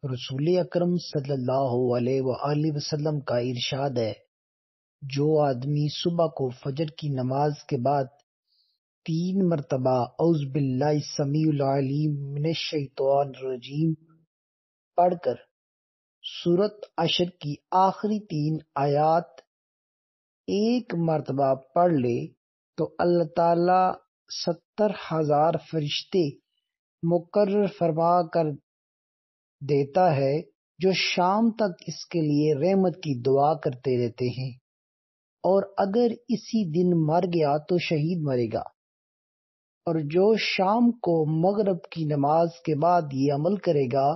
رسول اکرم صلی اللہ علیہ وآلہ وسلم کا ارشاد ہے، جو آدمی صبح کو فجر کی نماز کے بعد 3 مرتبہ اعوذ باللہ السمیع العلیم من الشیطان الرجیم پڑھ کر سورۃ عشر کی آخری 3 آیات ایک مرتبہ پڑھ لے تو اللہ تعالیٰ 70,000 فرشتے مقرر فرما کر دیتا ہے جو شام تک اس کے لیے رحمت کی دعا کرتے رہتے ہیں، اور اگر اسی دن مر گیا تو شہید مرے گا، اور جو شام کو مغرب کی نماز کے بعد یہ عمل کرے گا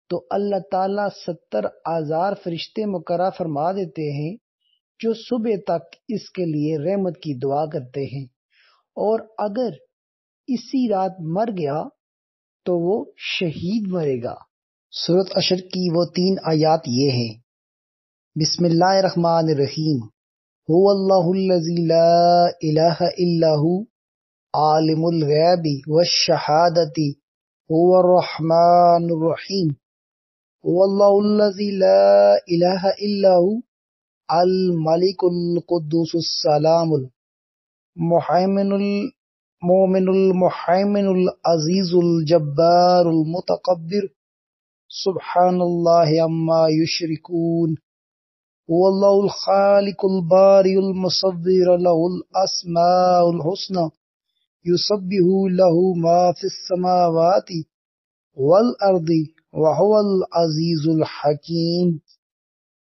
تو اللہ تعالیٰ 70,000 فرشتے مقرر فرما دیتے ہیں جو صبح تک اس کے لیے رحمت کی دعا کرتے ہیں، اور اگر اسی رات مر گیا تو وہ شہید مرے گا۔ سورۃ عشر کی وہ 3 آیات یہ ہیں: بسم اللہ الرحمن الرحیم، هو اللہ الذی لا الہ الا هو عالم الغیب والشہادۃ هو الرحمن الرحیم، هو اللہ الذی لا الہ الا هو الملک القدوس السلام المؤمن المحیمن العزیز الجبار المتکبر سبحان اللہ عما یشرکون، هو اللہ الخالق البارئ المصور له الاسماء الحسنى یسبح له ما فی السماوات والارض وهو العزیز الحکیم۔